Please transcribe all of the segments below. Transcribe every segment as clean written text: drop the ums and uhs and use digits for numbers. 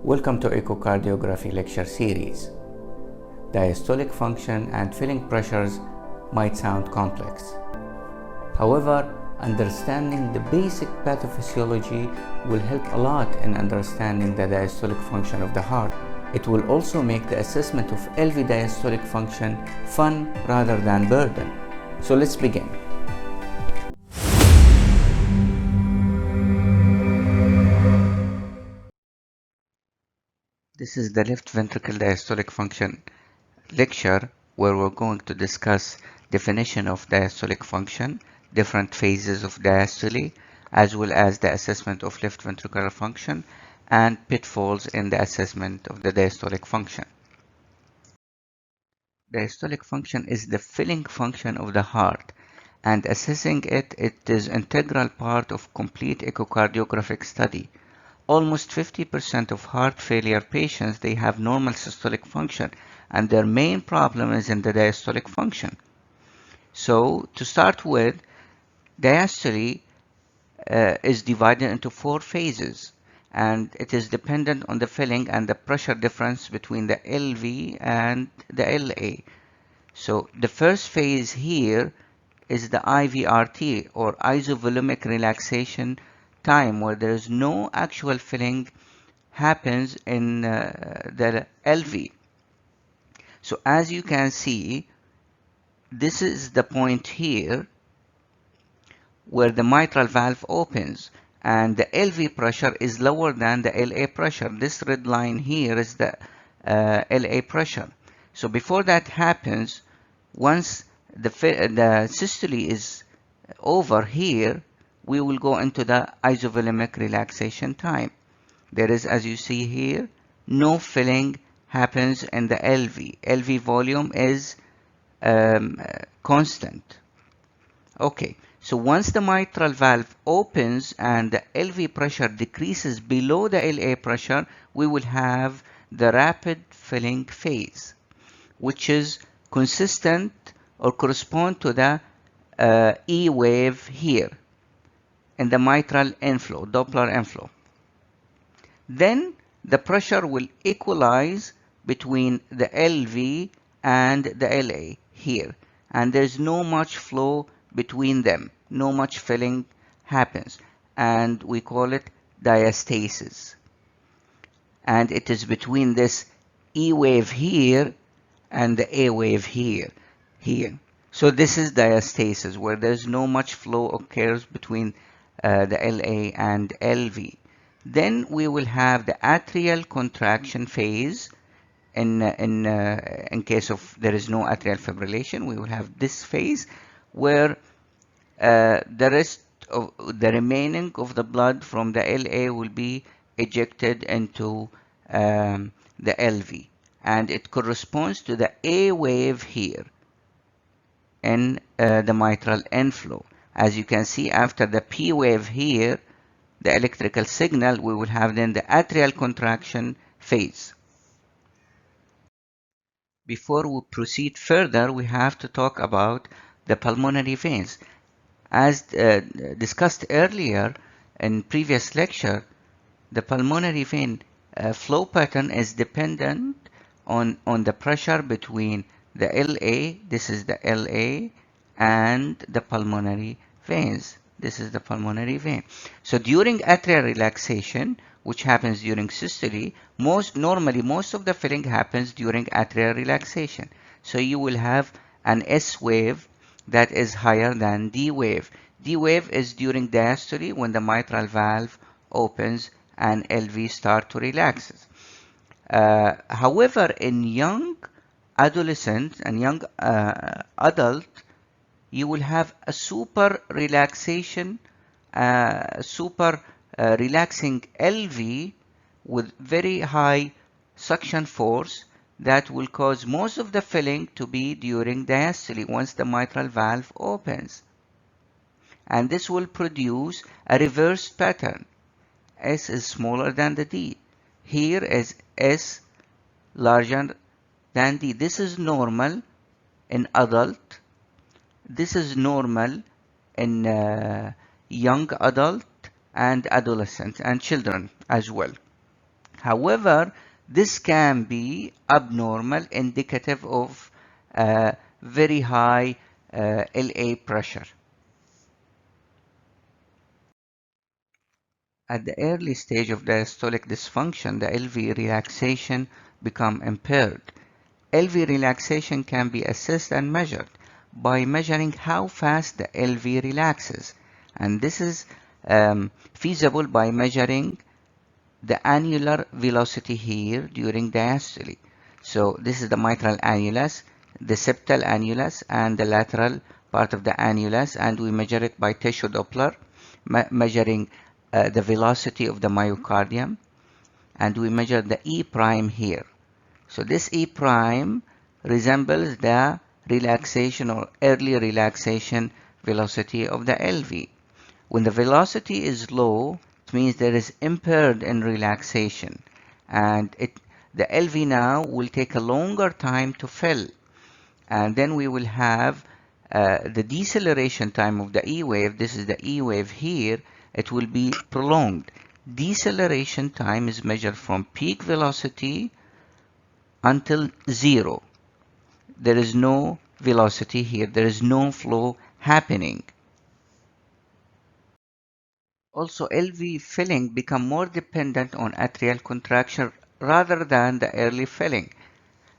Welcome to echocardiography lecture series. Diastolic function and filling pressures might sound complex. However, understanding the basic pathophysiology will help a lot in understanding the diastolic function of the heart. It will also make the assessment of LV diastolic function fun rather than burden. So let's begin. This is the left ventricle diastolic function lecture where we're going to discuss definition of diastolic function, different phases of diastole, as well as the assessment of left ventricular function and pitfalls in the assessment of the diastolic function. Diastolic function is the filling function of the heart, and assessing it is integral part of complete echocardiographic study. Almost 50% of heart failure patients, they have normal systolic function, and their main problem is in the diastolic function. So to start with, diastole is divided into 4 phases, and it is dependent on the filling and the pressure difference between the LV and the LA. So the first phase here is the IVRT, or isovolumic relaxation time, where there is no actual filling happens in the LV. So as you can see, this is the point here where the mitral valve opens and the LV pressure is lower than the LA pressure. This red line here is the LA pressure. So before that happens, once the systole is over here, we will go into the isovolumic relaxation time. There is, as you see here, no filling happens in the LV. LV volume is constant. Okay, so once the mitral valve opens and the LV pressure decreases below the LA pressure, we will have the rapid filling phase, which is consistent or correspond to the E wave here in the mitral inflow, Doppler inflow. Then the pressure will equalize between the LV and the LA here, and there's no much flow between them, no much filling happens, and we call it diastasis. And it is between this E wave here and the A wave here. So this is diastasis, where there's no much flow occurs between the LA and LV. Then we will have the atrial contraction phase. In case of there is no atrial fibrillation, we will have this phase where the rest of the remaining of the blood from the LA will be ejected into the LV, and it corresponds to the A wave here in the mitral inflow. As you can see, after the P wave here, the electrical signal, we will have then the atrial contraction phase. Before we proceed further, we have to talk about the pulmonary veins. As discussed earlier in previous lecture, the pulmonary vein flow pattern is dependent on the pressure between the LA, this is the LA, and the pulmonary veins. This is the pulmonary vein. So during atrial relaxation, which happens during systole, normally most of the filling happens during atrial relaxation. So you will have an S wave that is higher than D wave. D wave is during diastole, when the mitral valve opens and LV start to relax. However, in young adolescent and young adult, you will have a super relaxation, relaxing LV with very high suction force that will cause most of the filling to be during diastole once the mitral valve opens. And this will produce a reversed pattern. S is smaller than the D. Here is S larger than D. This is normal in adult. This is normal in young adult and adolescents and children as well. However, this can be abnormal, indicative of very high LA pressure. At the early stage of diastolic dysfunction, the LV relaxation become impaired. LV relaxation can be assessed and measured by measuring how fast the LV relaxes. And this is feasible by measuring the annular velocity here during diastole. So this is the mitral annulus, the septal annulus, and the lateral part of the annulus, and we measure it by tissue Doppler, measuring the velocity of the myocardium, and we measure the E prime here. So this E prime resembles the relaxation or early relaxation velocity of the LV. When the velocity is low, it means there is impaired in relaxation, and the LV now will take a longer time to fill, and then we will have the deceleration time of the E wave. This is the E wave here. It will be prolonged. Deceleration time is measured from peak velocity until zero. There is no velocity here. There is no flow happening. Also, LV filling become more dependent on atrial contraction rather than the early filling,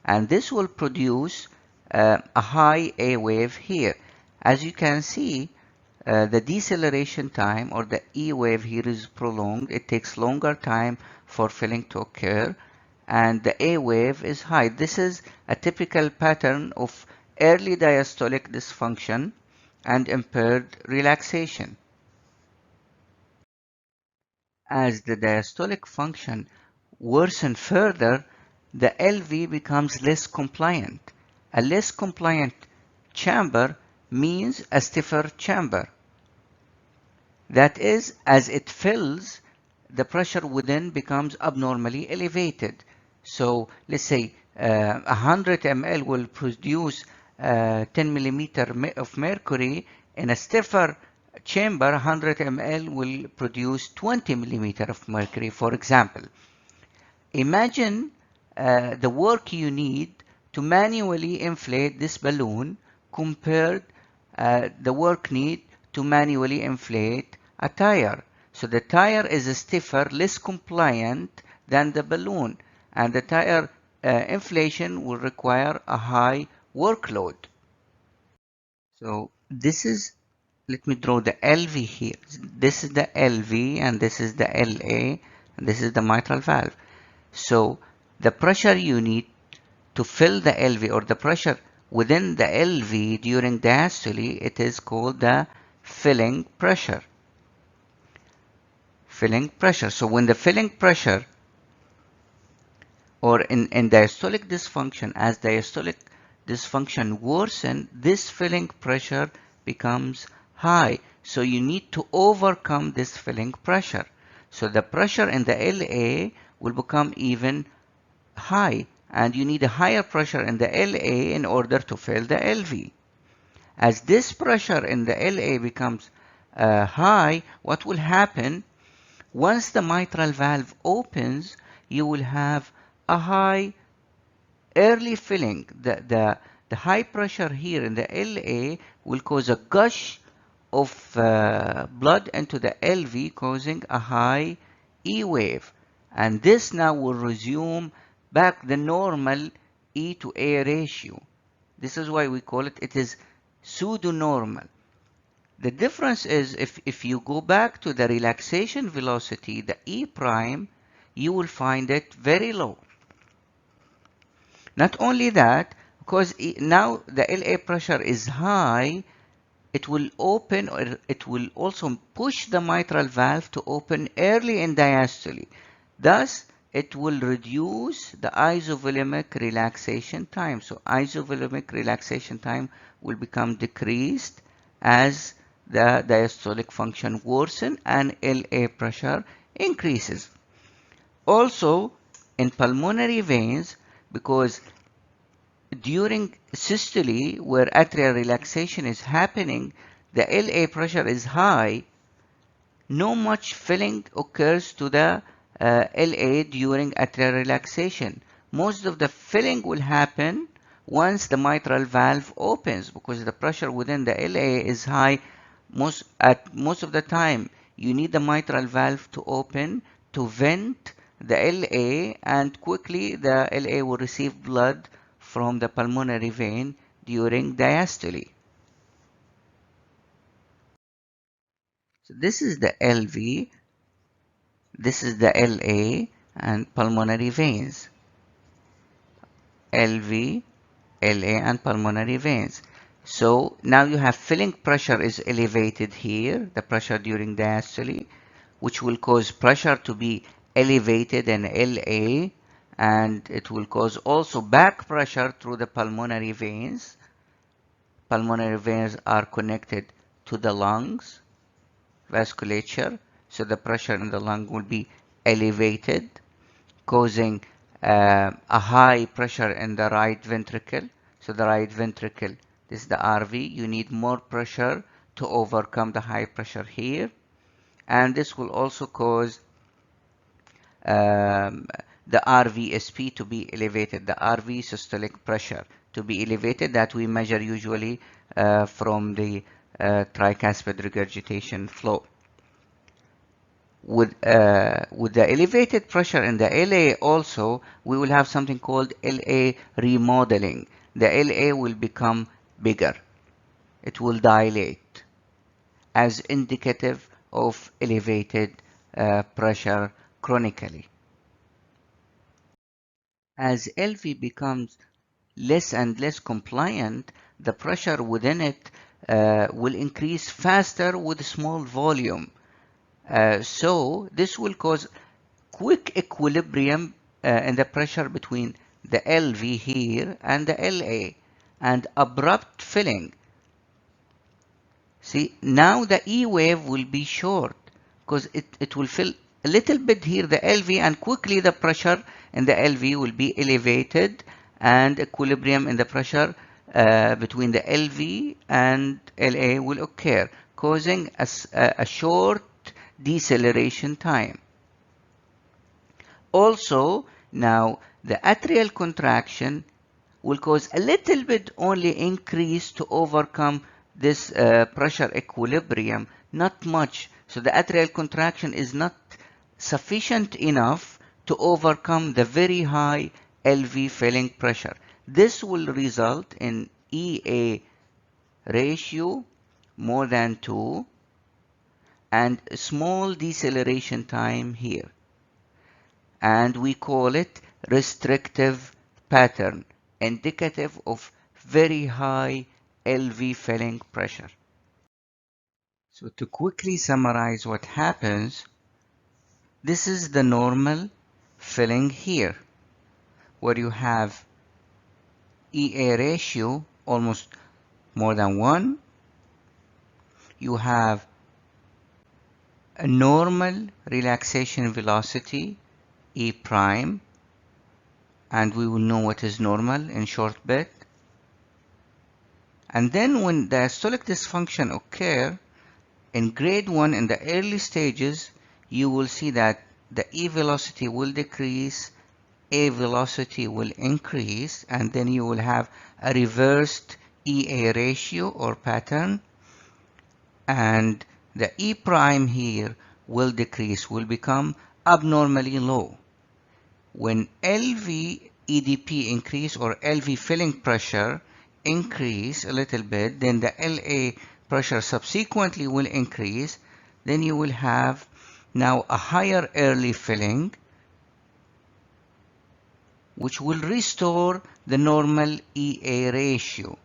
and this will produce a high A wave here. As you can see, the deceleration time or the E wave here is prolonged. It takes longer time for filling to occur, and the A wave is high. This is a typical pattern of early diastolic dysfunction and impaired relaxation. As the diastolic function worsens further, the LV becomes less compliant. A less compliant chamber means a stiffer chamber. That is, as it fills, the pressure within becomes abnormally elevated. So let's say 100 ml will produce 10 millimeter of mercury. In a stiffer chamber, 100 ml will produce 20 millimeter of mercury, for example. Imagine the work you need to manually inflate this balloon compared the work need to manually inflate a tire. So the tire is stiffer, less compliant than the balloon, and the tire inflation will require a high workload. So this is, let me draw the LV here. This is the LV and this is the LA and this is the mitral valve. So the pressure you need to fill the LV, or the pressure within the LV during diastole, it is called the filling pressure. Filling pressure. So when the filling pressure, or in diastolic dysfunction, as diastolic dysfunction worsen, this filling pressure becomes high. So you need to overcome this filling pressure. So the pressure in the LA will become even high, and you need a higher pressure in the LA in order to fill the LV. As this pressure in the LA becomes high, what will happen? Once the mitral valve opens, you will have a high early filling. The high pressure here in the LA will cause a gush of blood into the LV, causing a high E wave. And this now will resume back the normal E to A ratio. This is why we call it is pseudo-normal. The difference is if you go back to the relaxation velocity, the E prime, you will find it very low. Not only that, because now the LA pressure is high, it will open, or it will also push the mitral valve to open early in diastole. Thus, it will reduce the isovolumic relaxation time. So isovolumic relaxation time will become decreased as the diastolic function worsens and LA pressure increases. Also, in pulmonary veins, because during systole, where atrial relaxation is happening, the LA pressure is high, no much filling occurs to the LA during atrial relaxation. Most of the filling will happen once the mitral valve opens because the pressure within the LA is high. Most of the time, you need the mitral valve to open to vent the LA, and quickly the LA will receive blood from the pulmonary vein during diastole. So this is the LV, this is the LA and pulmonary veins. LV, LA and pulmonary veins. So now you have filling pressure is elevated here, the pressure during diastole, which will cause pressure to be elevated in LA, and it will cause also back pressure through the pulmonary veins. Pulmonary veins are connected to the lungs, vasculature, so the pressure in the lung will be elevated, causing a high pressure in the right ventricle. So the right ventricle, this is the RV, you need more pressure to overcome the high pressure here. And this will also cause the RVSP to be elevated, the RV systolic pressure to be elevated that we measure usually from the tricuspid regurgitation flow. With the elevated pressure in the LA also, we will have something called LA remodeling. The LA will become bigger. It will dilate as indicative of elevated pressure chronically. As LV becomes less and less compliant, the pressure within it will increase faster with small volume. So this will cause quick equilibrium in the pressure between the LV here and the LA, and abrupt filling. See, now the E wave will be short because it will fill a little bit here, the LV, and quickly the pressure in the LV will be elevated and equilibrium in the pressure between the LV and LA will occur, causing a short deceleration time. Also, now the atrial contraction will cause a little bit only increase to overcome this pressure equilibrium, not much. So the atrial contraction is not sufficient enough to overcome the very high LV filling pressure. This will result in EA ratio more than 2 and small deceleration time here. And we call it restrictive pattern, indicative of very high LV filling pressure. So to quickly summarize what happens, this is the normal filling here, where you have EA ratio almost more than 1. You have a normal relaxation velocity, E prime, and we will know what is normal in short bit. And then when diastolic dysfunction occur, in grade 1 in the early stages, you will see that the E velocity will decrease, A velocity will increase, and then you will have a reversed EA ratio or pattern, and the E prime here will decrease, will become abnormally low. When LV EDP increase or LV filling pressure increase a little bit, then the LA pressure subsequently will increase. Then you will have now a higher early filling, which will restore the normal EA ratio,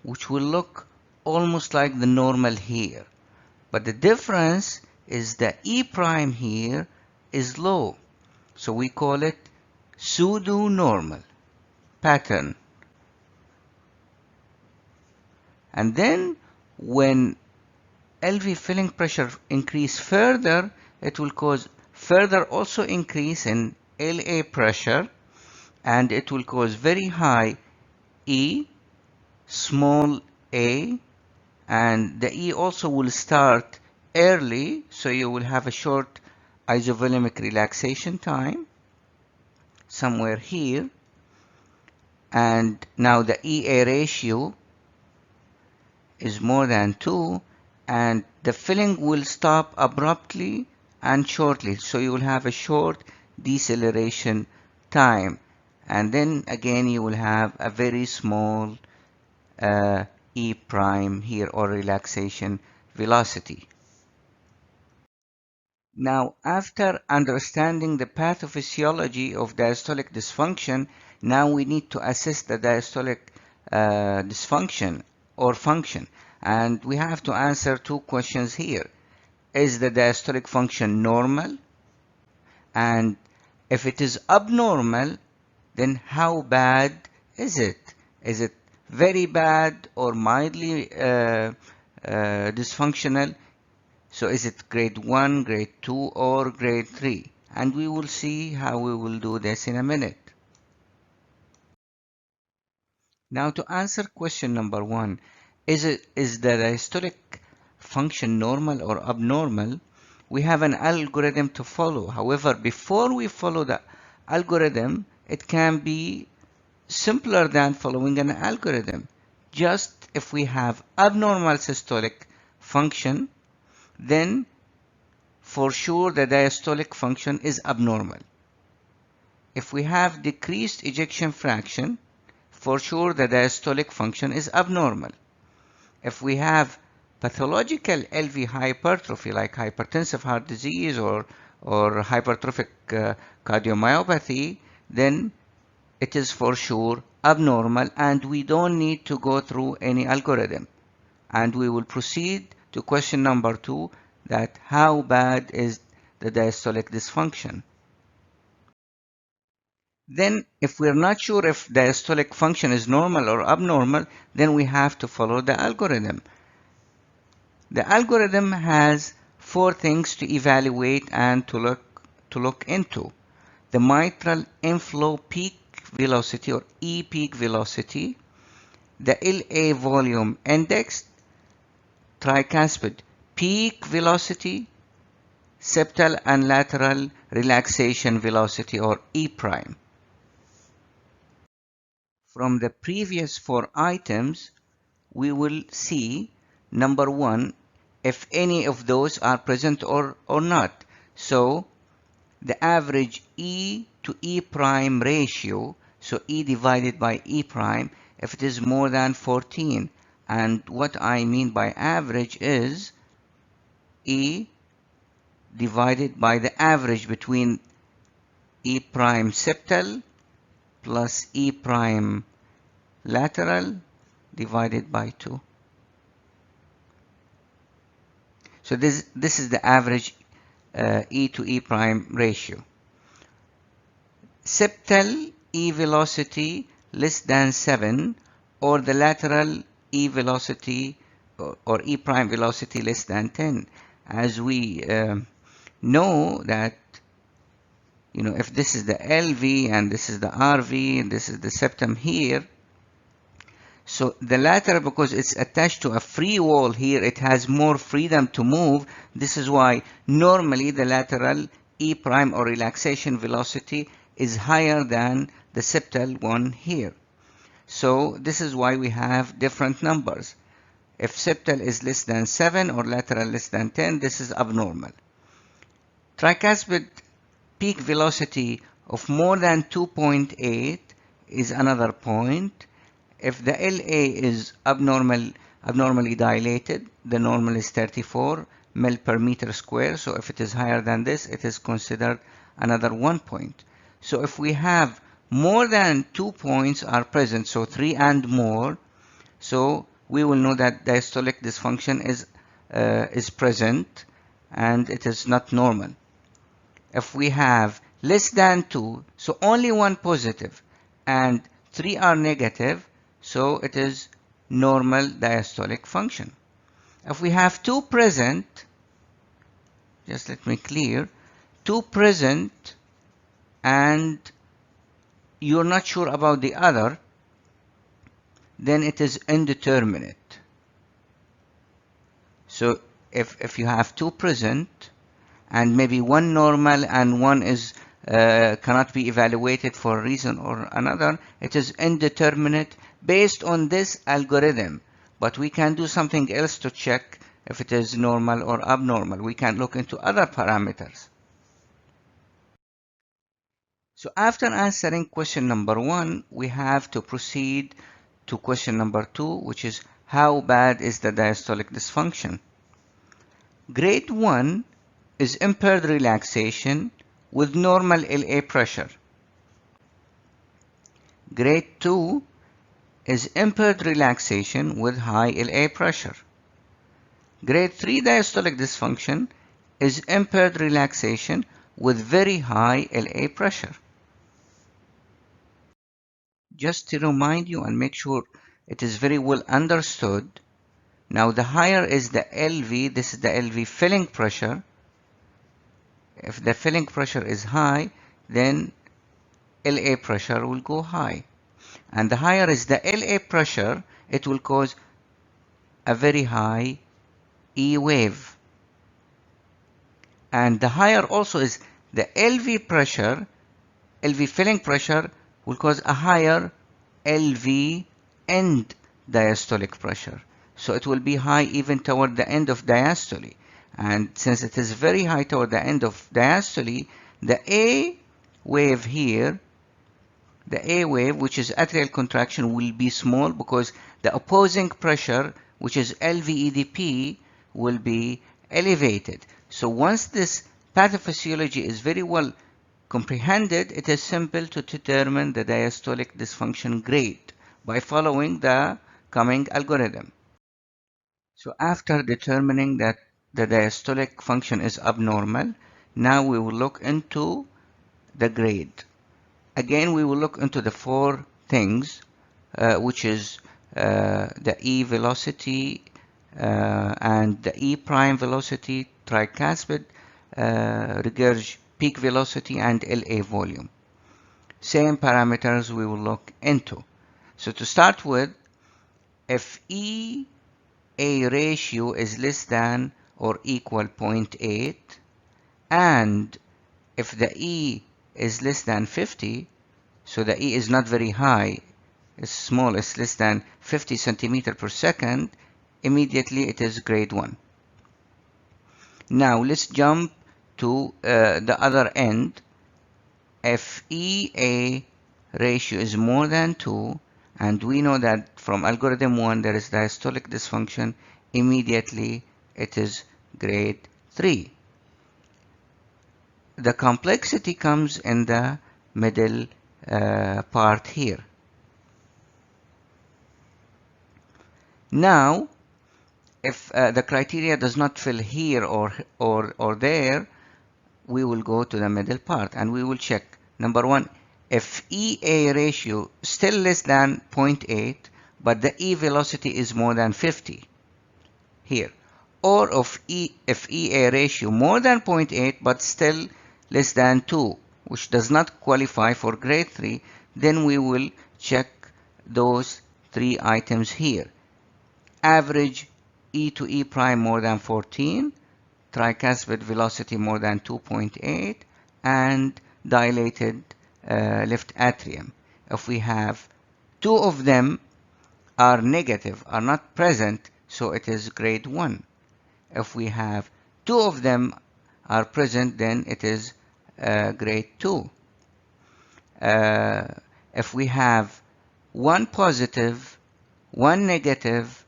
which will look almost like the normal here. But the difference is the E prime here is low. So we call it pseudo-normal pattern. And then when LV filling pressure increase further, it will cause further also increase in LA pressure, and it will cause very high E, small a, and the E also will start early, so you will have a short isovolumic relaxation time somewhere here, and now the EA ratio is more than 2, and the filling will stop abruptly and shortly. So you will have a short deceleration time, and then again you will have a very small E prime here, or relaxation velocity. Now, after understanding the pathophysiology of diastolic dysfunction, now we need to assess the diastolic dysfunction or function. And we have to answer two questions here. Is the diastolic function normal? And if it is abnormal, then how bad is it? Is it very bad or mildly dysfunctional? So is it grade 1, grade 2, or grade 3? And we will see how we will do this in a minute. Now, to answer question number 1, is the diastolic function normal or abnormal? We have an algorithm to follow. However, before we follow the algorithm, it can be simpler than following an algorithm. Just if we have abnormal systolic function, then for sure the diastolic function is abnormal. If we have decreased ejection fraction, for sure the diastolic function is abnormal. If we have pathological LV hypertrophy like hypertensive heart disease or hypertrophic cardiomyopathy, then it is for sure abnormal, and we don't need to go through any algorithm. And we will proceed to question number 2, that how bad is the diastolic dysfunction. Then if we're not sure if diastolic function is normal or abnormal, then we have to follow the algorithm. The algorithm has 4 things to evaluate and to look into. The mitral inflow peak velocity, or E peak velocity, the LA volume index, tricuspid peak velocity, septal and lateral relaxation velocity, or E prime. From the previous 4 items, we will see number 1, if any of those are present or not. So the average E to E prime ratio, so E divided by E prime, if it is more than 14, and what I mean by average is E divided by the average between E prime septal plus E prime lateral divided by 2. So this is the average E to E prime ratio. Septal E velocity less than 7, or the lateral E velocity or E prime velocity less than 10. As we know that, if this is the LV and this is the RV and this is the septum here, so the lateral, because it's attached to a free wall here, it has more freedom to move. This is why normally the lateral E prime or relaxation velocity is higher than the septal one here. So this is why we have different numbers. If septal is less than 7 or lateral less than 10, this is abnormal. Tricuspid peak velocity of more than 2.8 is another point. If the LA is abnormally dilated, the normal is 34 ml per meter square. So if it is higher than this, it is considered another 1 point. So if we have more than 2 points are present, so 3 and more, so we will know that diastolic dysfunction is present and it is not normal. If we have less than 2, so only 1 positive and 3 are negative, so it is normal diastolic function. If we have 2 present, just let me clear, 2 present and you're not sure about the other, then it is indeterminate. So if you have 2 present and maybe one normal and one is cannot be evaluated for a reason or another. It is indeterminate based on this algorithm, but we can do something else to check if it is normal or abnormal. We can look into other parameters. So after answering question number 1, we have to proceed to question number 2, which is how bad is the diastolic dysfunction? Grade 1 is impaired relaxation with normal LA pressure. Grade 2 is impaired relaxation with high LA pressure. Grade 3 diastolic dysfunction is impaired relaxation with very high LA pressure. Just to remind you and make sure it is very well understood, now the higher is the LV, this is the LV filling pressure. If the filling pressure is high, then LA pressure will go high. And the higher is the LA pressure, it will cause a very high E wave. And the higher also is the LV pressure, LV filling pressure will cause a higher LV end diastolic pressure. So it will be high even toward the end of diastole. And since it is very high toward the end of diastole, the A wave here, the A wave, which is atrial contraction, will be small because the opposing pressure, which is LVEDP, will be elevated. So once this pathophysiology is very well comprehended, it is simple to determine the diastolic dysfunction grade by following the coming algorithm. So after determining that the diastolic function is abnormal, now we will look into the grade. Again, we will look into the 4 things, which is the E velocity and the E prime velocity, tricuspid, regurg peak velocity, and LA volume. Same parameters we will look into. So to start with, if EA ratio is less than or equal 0.8, and if the E is less than 50, so the E is not very high, it's small, it's less than 50 centimeter per second, immediately it is grade 1. Now let's jump to the other end. If EA ratio is more than 2, and we know that from algorithm 1 there is diastolic dysfunction, immediately it is grade 3. The complexity comes in the middle part here. Now, if the criteria does not fill here or there, we will go to the middle part and we will check. Number 1, if EA ratio still less than 0.8, but the E velocity is more than 50 here, or if EA ratio more than 0.8 but still less than 2, which does not qualify for grade 3, then we will check those 3 items here. Average E to E prime more than 14, tricuspid velocity more than 2.8, and dilated left atrium. If we have 2 of them are negative, are not present, so it is grade 1. If we have 2 of them are present, then it is grade 2. If we have 1 positive, 1 negative,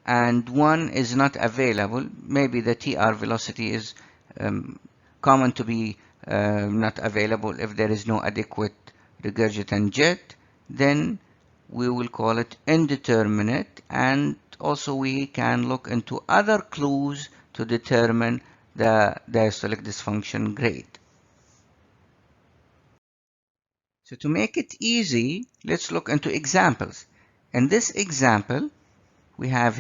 and 1 is not available, maybe the TR velocity is common to be not available if there is no adequate regurgitant jet, then we will call it indeterminate, and also we can look into other clues to determine the diastolic dysfunction grade. So to make it easy, let's look into examples. In this example, we have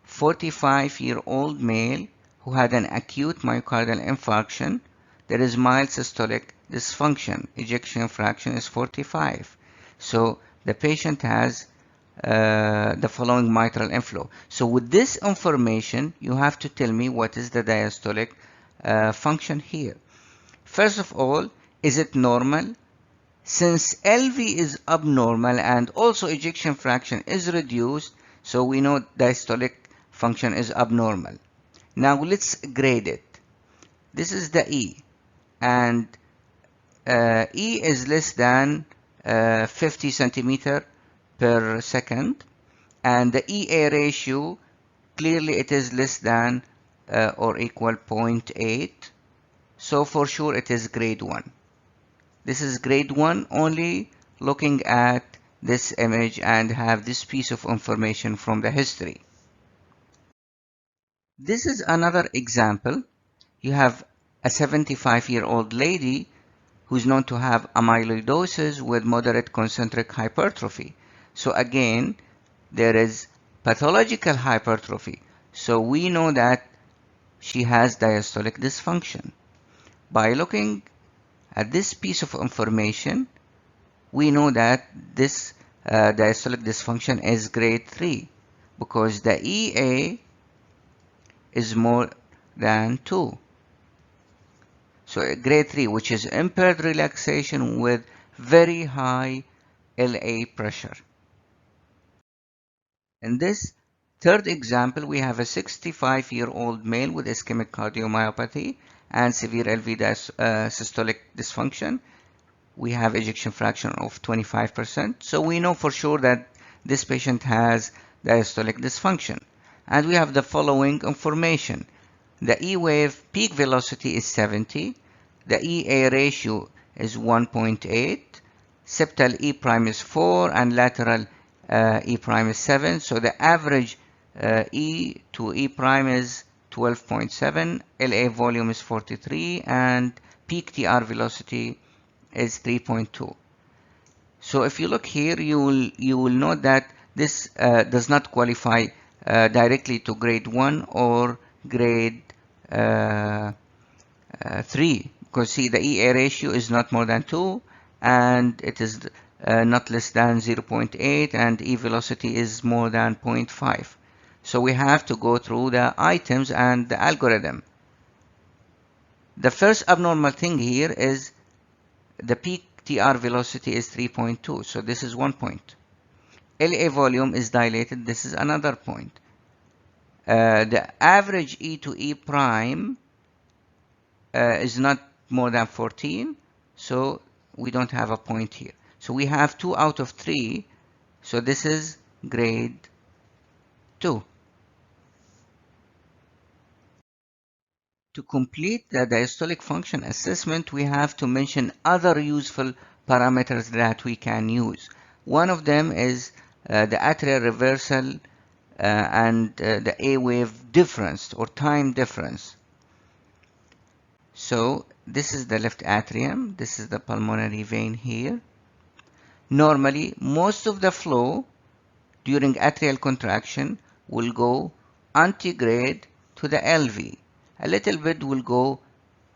45-year-old male who had an acute myocardial infarction. There is mild systolic dysfunction. Ejection fraction is 45. So the patient has the following mitral inflow. So with this information, you have to tell me what is the diastolic function here. First of all, is it normal? Since LV is abnormal and also ejection fraction is reduced, so we know diastolic function is abnormal. Now let's grade it. This is the E, and E is less than 50 centimeter per second, and the EA ratio, clearly it is less than or equal 0.8, so for sure it is grade 1. This is grade 1 only looking at this image and have this piece of information from the history. This is another example. You have a 75-year-old lady who's known to have amyloidosis with moderate concentric hypertrophy. So again, there is pathological hypertrophy. So we know that she has diastolic dysfunction. By looking at this piece of information, we know that this diastolic dysfunction is grade 3 because the EA is more than 2. So grade 3, which is impaired relaxation with very high LA pressure. In this third example, we have a 65-year-old male with ischemic cardiomyopathy and severe LV systolic dysfunction. We have ejection fraction of 25%. So we know for sure that this patient has diastolic dysfunction. And we have the following information. The E wave peak velocity is 70. The EA ratio is 1.8. Septal E prime is 4 and lateral E prime is 7. So the average E to E prime is 12.7. LA volume is 43 and peak TR velocity is 3.2. So if you look here, you will note that this does not qualify directly to grade 1 or grade 3, because see, the EA ratio is not more than 2 and it is not less than 0.8 and E velocity is more than 0.5. So we have to go through the items and the algorithm. The first abnormal thing here is the peak TR velocity is 3.2, so this is 1 point. LA volume is dilated, this is another point. The average E to E prime is not more than 14, so we don't have a point here. So we have 2 out of 3, so this is grade 2. To complete the diastolic function assessment, we have to mention other useful parameters that we can use. One of them is the atrial reversal and the A wave difference or time difference. So this is the left atrium, this is the pulmonary vein here. Normally, most of the flow during atrial contraction will go antegrade to the LV. A little bit will go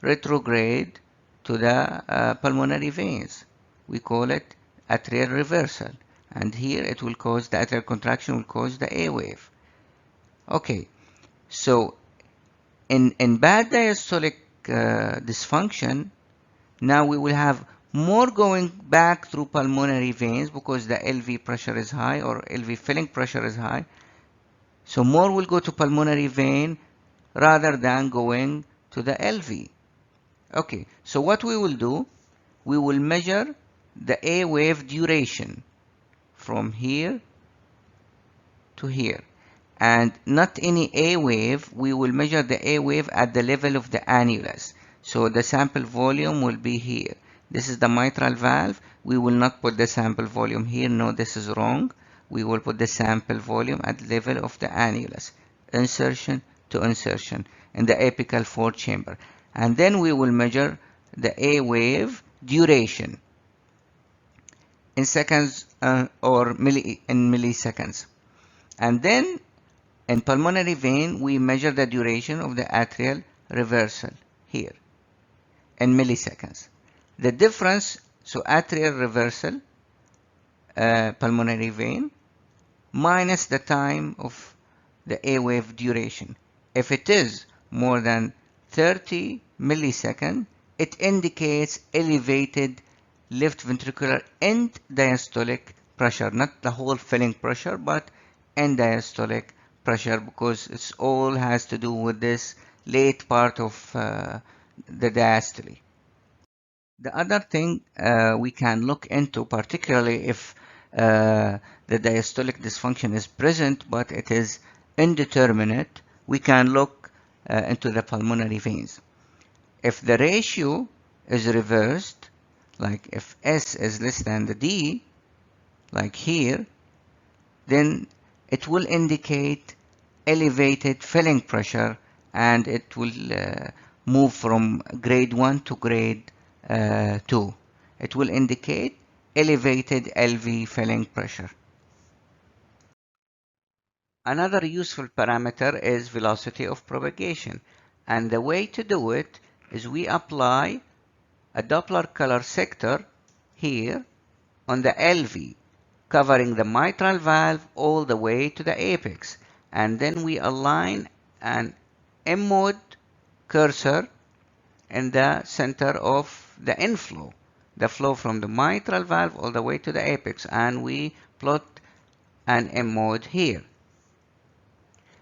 retrograde to the pulmonary veins. We call it atrial reversal. And here it will cause, the atrial contraction will cause the A wave. Okay, so in bad diastolic dysfunction, now we will have more going back through pulmonary veins because the LV pressure is high or LV filling pressure is high. So more will go to pulmonary vein rather than going to the LV. Okay, so what we will do, we will measure the A wave duration from here to here. And not any A wave, we will measure the A wave at the level of the annulus. So the sample volume will be here. This is the mitral valve. We will not put the sample volume here. No, this is wrong. We will put the sample volume at the level of the annulus. Insertion to insertion in the apical fourth chamber. And then we will measure the A wave duration in seconds or in milliseconds. And then in pulmonary vein, we measure the duration of the atrial reversal here in milliseconds. The difference, so atrial reversal, pulmonary vein, minus the time of the A wave duration. If it is more than 30 millisecond, it indicates elevated left ventricular end diastolic pressure, not the whole filling pressure, but end diastolic pressure, because it's all has to do with this late part of the diastole. The other thing we can look into, particularly if the diastolic dysfunction is present but it is indeterminate, we can look into the pulmonary veins. If the ratio is reversed, like if S is less than the D, like here, then it will indicate elevated filling pressure, and it will move from grade 1 to grade 2. It will indicate elevated LV filling pressure. Another useful parameter is velocity of propagation, and the way to do it is we apply a Doppler color sector here on the LV, covering the mitral valve all the way to the apex, and then we align an M-mode cursor in the center of the inflow, the flow from the mitral valve all the way to the apex, and we plot an M-mode here.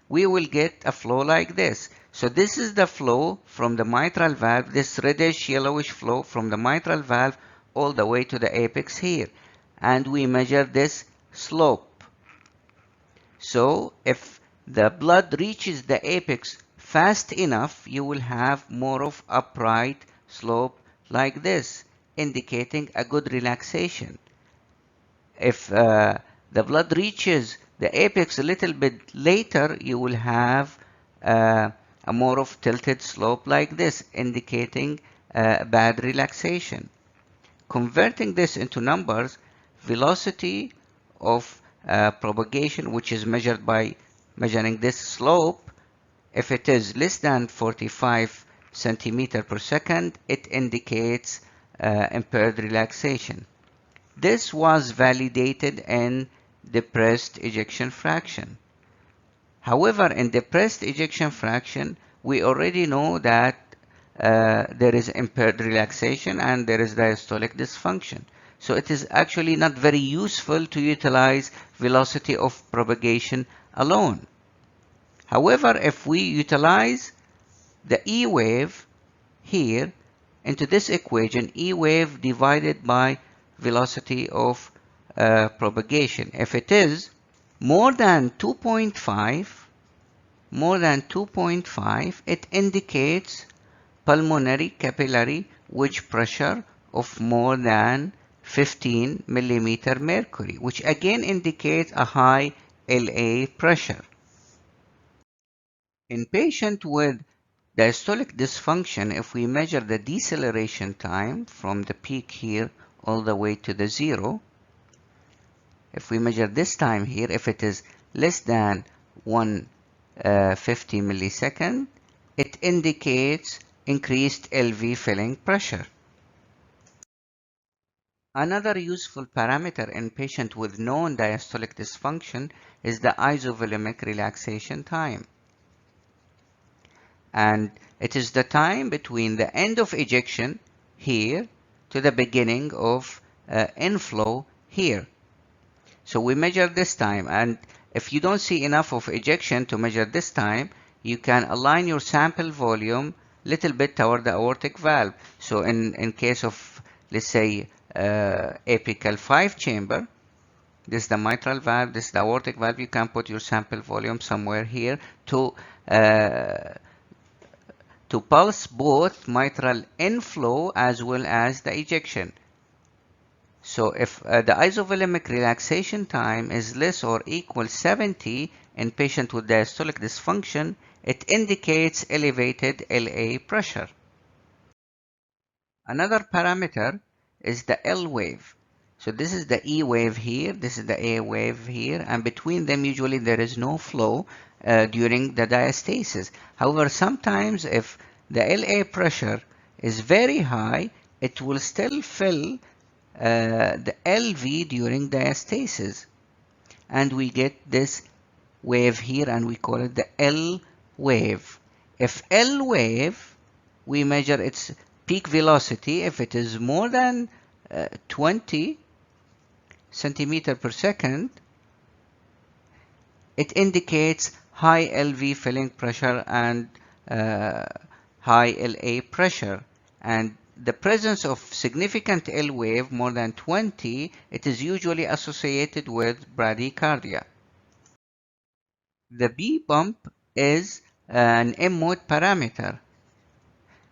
We will get a flow like this. So this is the flow from the mitral valve, this reddish yellowish flow from the mitral valve all the way to the apex here. And we measure this slope. So if the blood reaches the apex fast enough, you will have more of upright slope like this, indicating a good relaxation. If the blood reaches the apex a little bit later, you will have a more of tilted slope like this, indicating bad relaxation. Converting this into numbers, velocity of propagation, which is measured by measuring this slope, if it is less than 45 centimeter per second, it indicates impaired relaxation. This was validated in depressed ejection fraction. However, in depressed ejection fraction, we already know that there is impaired relaxation and there is diastolic dysfunction. So it is actually not very useful to utilize velocity of propagation alone. However, if we utilize the E wave here into this equation, E wave divided by velocity of propagation. If it is more than 2.5, it indicates pulmonary capillary wedge pressure of more than 15 millimeter mercury, which again indicates a high LA pressure. In patient with diastolic dysfunction, if we measure the deceleration time from the peak here all the way to the zero, if we measure this time here, if it is less than 150 millisecond, it indicates increased LV filling pressure. Another useful parameter in patient with known diastolic dysfunction is the isovolemic relaxation time. And it is the time between the end of ejection here to the beginning of inflow here. So we measure this time, and if you don't see enough of ejection to measure this time, you can align your sample volume a little bit toward the aortic valve. So in case of, let's say, apical 5 chamber, this is the mitral valve, this is the aortic valve, you can put your sample volume somewhere here to pulse both mitral inflow as well as the ejection. So if the isovolemic relaxation time is less or equal 70 in patient with diastolic dysfunction, it indicates elevated LA pressure. Another parameter is the L wave. So this is the E wave here, this is the A wave here, and between them usually there is no flow during the diastasis. However, sometimes if the LA pressure is very high, it will still fill the LV during diastasis, and we get this wave here and we call it the L wave. If L wave we measure its peak velocity. If it is more than 20 centimeter per second, it indicates high LV filling pressure and uh, high LA pressure. And the presence of significant L wave more than 20, it is usually associated with bradycardia. The B bump is an M mode parameter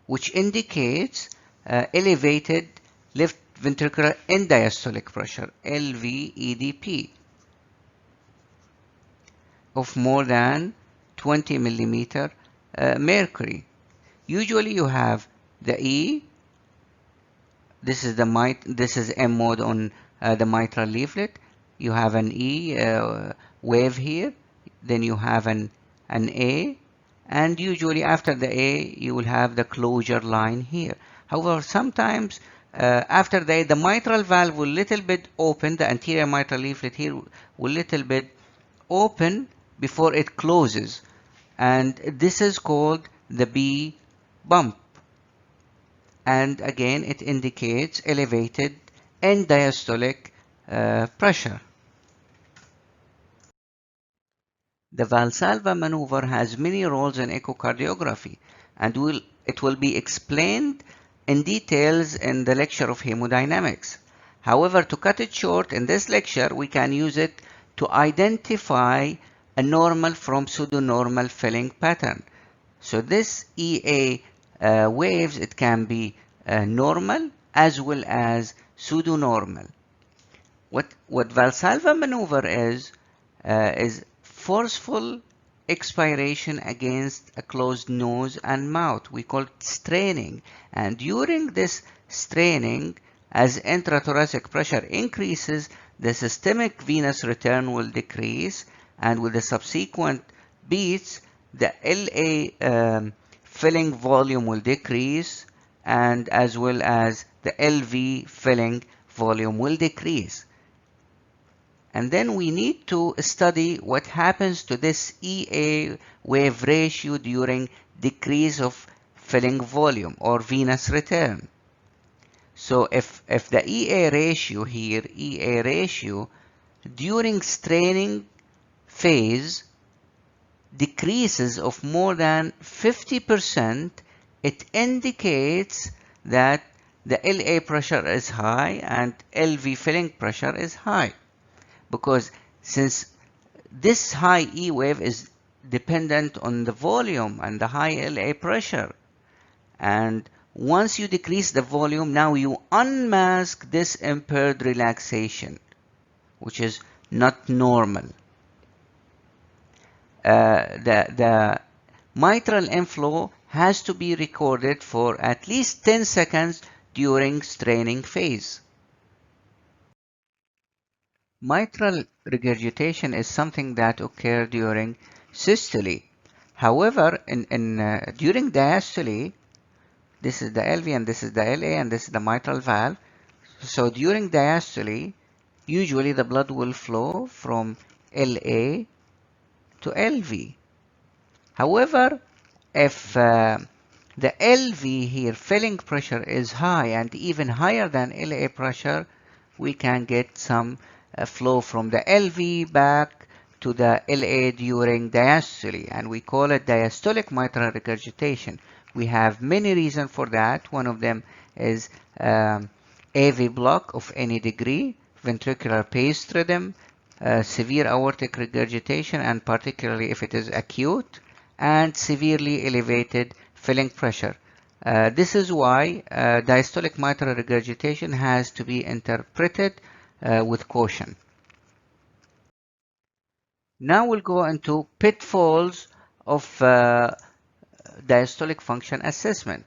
which indicates elevated left ventricular end diastolic pressure, LVEDP, of more than 20 millimeter mercury. Usually you have the E. This is M mode on the mitral leaflet. You have an E wave here. Then you have an A, and usually after the A you will have the closure line here. However, sometimes after the mitral valve will little bit open, the anterior mitral leaflet here will little bit open before it closes, and this is called the B bump. And again, it indicates elevated end diastolic pressure. The Valsalva maneuver has many roles in echocardiography, and it will be explained in details in the lecture of hemodynamics. However, to cut it short, in this lecture, we can use it to identify a normal from pseudonormal filling pattern. So this EA waves, it can be normal as well as pseudonormal. What Valsalva maneuver is forceful expiration against a closed nose and mouth. We call it straining. And during this straining, as intrathoracic pressure increases, the systemic venous return will decrease, and with the subsequent beats, the LA filling volume will decrease, and as well as the LV filling volume will decrease. And then we need to study what happens to this EA wave ratio during decrease of filling volume or venous return. So if the EA ratio here, EA ratio, during straining phase decreases of more than 50%, it indicates that the LA pressure is high and LV filling pressure is high. Because since this high E wave is dependent on the volume and the high LA pressure, and once you decrease the volume, now you unmask this impaired relaxation, which is not normal. The mitral inflow has to be recorded for at least 10 seconds during straining phase. Mitral regurgitation is something that occurs during systole. However, during diastole, this is the LV and this is the LA and this is the mitral valve. So during diastole, usually the blood will flow from LA to LV. However, if the LV here filling pressure is high and even higher than LA pressure, we can get some flow from the LV back to the LA during diastole, and we call it diastolic mitral regurgitation. We have many reasons for that. One of them is AV block of any degree, ventricular paced rhythm, severe aortic regurgitation, and particularly if it is acute, and severely elevated filling pressure. This is why diastolic mitral regurgitation has to be interpreted with caution. Now we'll go into pitfalls of diastolic function assessment.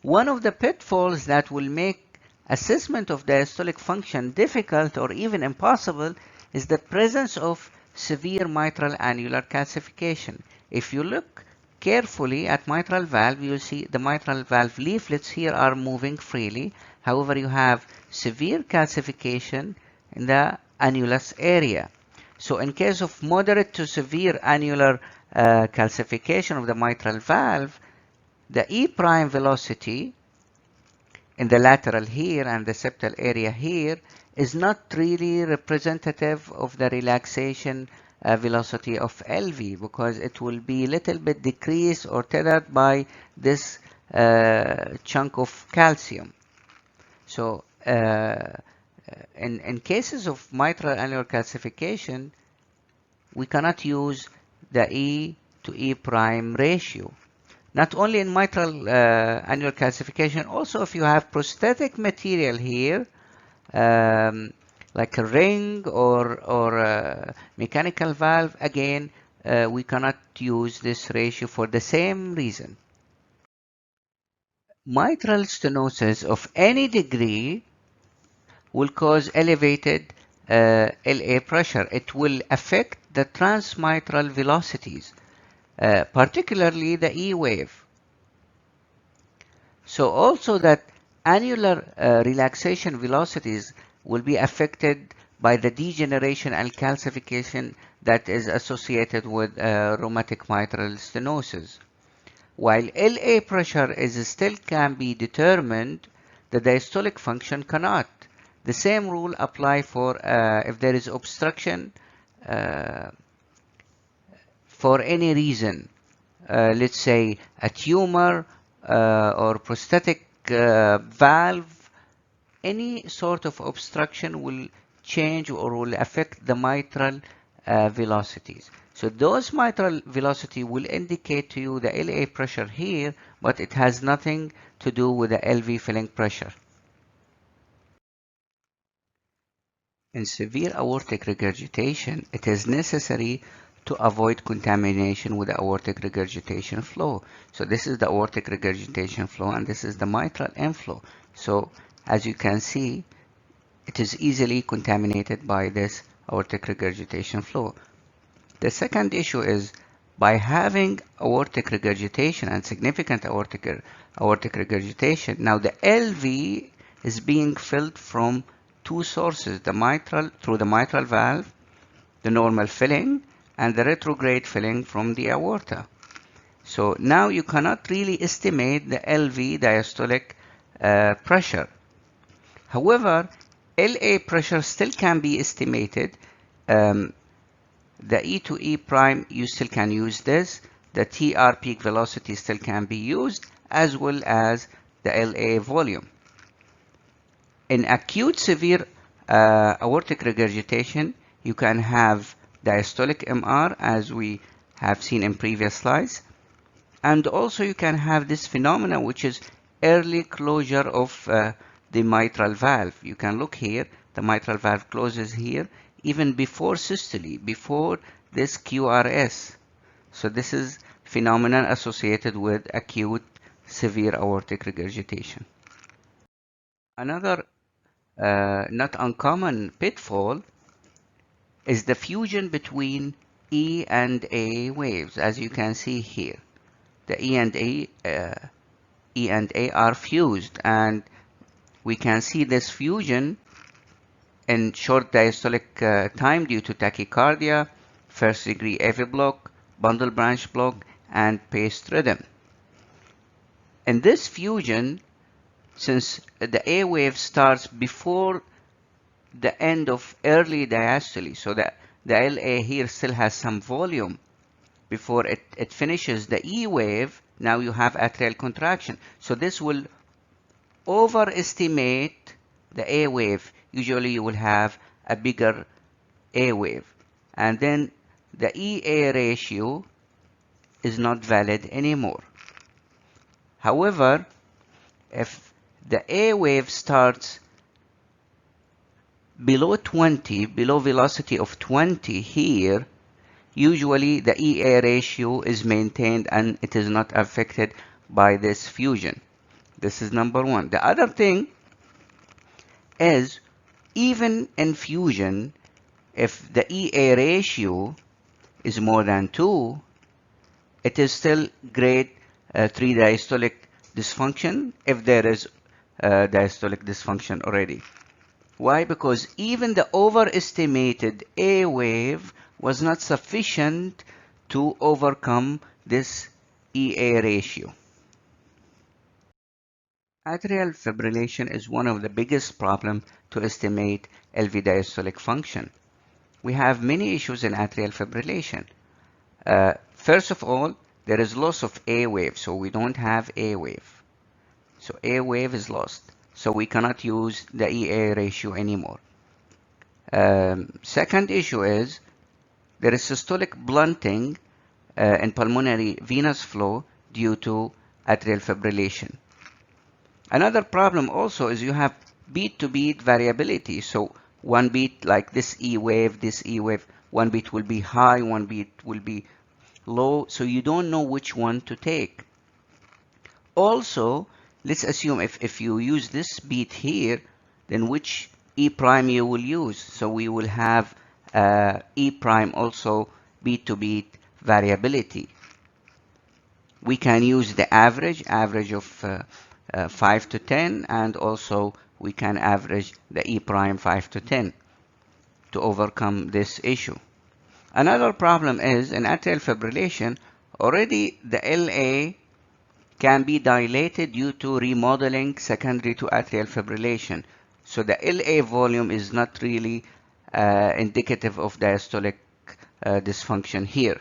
One of the pitfalls that will make assessment of diastolic function difficult or even impossible is the presence of severe mitral annular calcification. If you look carefully at mitral valve, you will see the mitral valve leaflets here are moving freely. However, you have severe calcification in the annulus area. So in case of moderate to severe annular calcification of the mitral valve, The E prime velocity in the lateral here and the septal area here is not really representative of the relaxation velocity of LV, because it will be a little bit decreased or tethered by this chunk of calcium. So in cases of mitral annular calcification, we cannot use the E to E prime ratio. Not only in mitral annular calcification, also if you have prosthetic material here, like a ring or a mechanical valve, again, we cannot use this ratio for the same reason. Mitral stenosis of any degree will cause elevated LA pressure. It will affect the transmitral velocities, particularly the E wave. So also that annular relaxation velocities will be affected by the degeneration and calcification that is associated with rheumatic mitral stenosis. While LA pressure is still can be determined, the diastolic function cannot. The same rule apply for if there is obstruction for any reason. Let's say a tumor or prosthetic valve, any sort of obstruction will change or will affect the mitral velocities. So those mitral velocity will indicate to you the LA pressure here, but it has nothing to do with the LV filling pressure. In severe aortic regurgitation, it is necessary to avoid contamination with the aortic regurgitation flow. So this is the aortic regurgitation flow and this is the mitral inflow. So as you can see, it is easily contaminated by this aortic regurgitation flow. The second issue is by having aortic regurgitation and significant aortic regurgitation, now the LV is being filled from two sources, the mitral through the mitral valve, the normal filling, and the retrograde filling from the aorta. So now you cannot really estimate the LV diastolic pressure. However, LA pressure still can be estimated. The E to E prime, you still can use this. The TR peak velocity still can be used, as well as the LA volume. In acute severe aortic regurgitation, you can have diastolic MR, as we have seen in previous slides. And also you can have this phenomena, which is early closure of the mitral valve. You can look here, the mitral valve closes here, even before systole, before this QRS. So this is phenomenon associated with acute severe aortic regurgitation. Another not uncommon pitfall is the fusion between E and A waves, as you can see here. The E and A are fused, and we can see this fusion in short diastolic time due to tachycardia, first degree AV block, bundle branch block, and paced rhythm. In this fusion, since the A wave starts before the end of early diastole, so that the LA here still has some volume before it finishes the E wave, now you have atrial contraction. So this will overestimate the A wave. Usually you will have a bigger A wave. And then the EA ratio is not valid anymore. However, if the A wave starts below 20, below velocity of 20 here, usually the EA ratio is maintained and it is not affected by this fusion. This is number one. The other thing is, even in fusion, if the EA ratio is more than 2, it is still grade 3 diastolic dysfunction if there is diastolic dysfunction already. Why? Because even the overestimated A wave was not sufficient to overcome this EA ratio. Atrial fibrillation is one of the biggest problems to estimate LV diastolic function. We have many issues in atrial fibrillation. First of all, there is loss of A wave, so we don't have A wave. So A wave is lost, so we cannot use the EA ratio anymore. Second issue is there is systolic blunting in pulmonary venous flow due to atrial fibrillation. Another problem also is you have beat-to-beat variability. So one beat like this E wave, one beat will be high, one beat will be low. So you don't know which one to take. Also, let's assume if you use this beat here, then which E prime you will use. So we will have E prime also beat-to-beat variability. We can use the average of 5 to 10, and also we can average the E prime 5 to 10 to overcome this issue. Another problem is in atrial fibrillation, already the LA can be dilated due to remodeling secondary to atrial fibrillation. So the LA volume is not really indicative of diastolic dysfunction here.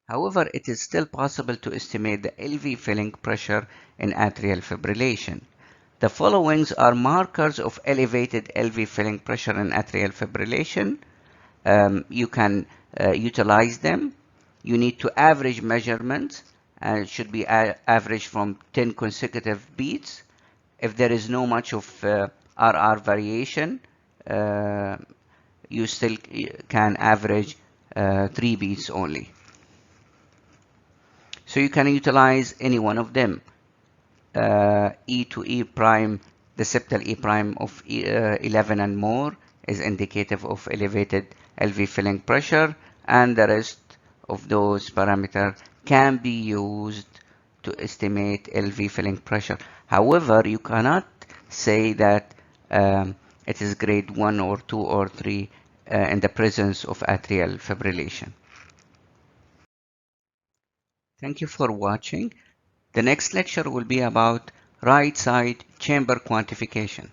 However, it is still possible to estimate the LV filling pressure in atrial fibrillation. The following are markers of elevated LV filling pressure in atrial fibrillation. You can utilize them. You need to average measurements, and it should be averaged from 10 consecutive beats. If there is no much of RR variation, you still can average 3 beats only. So you can utilize any one of them. E to E prime, the septal E prime of 11 and more is indicative of elevated LV filling pressure, and the rest of those parameters can be used to estimate LV filling pressure. However, you cannot say that it is grade 1 or 2 or 3 in the presence of atrial fibrillation. Thank you for watching. The next lecture will be about right side chamber quantification.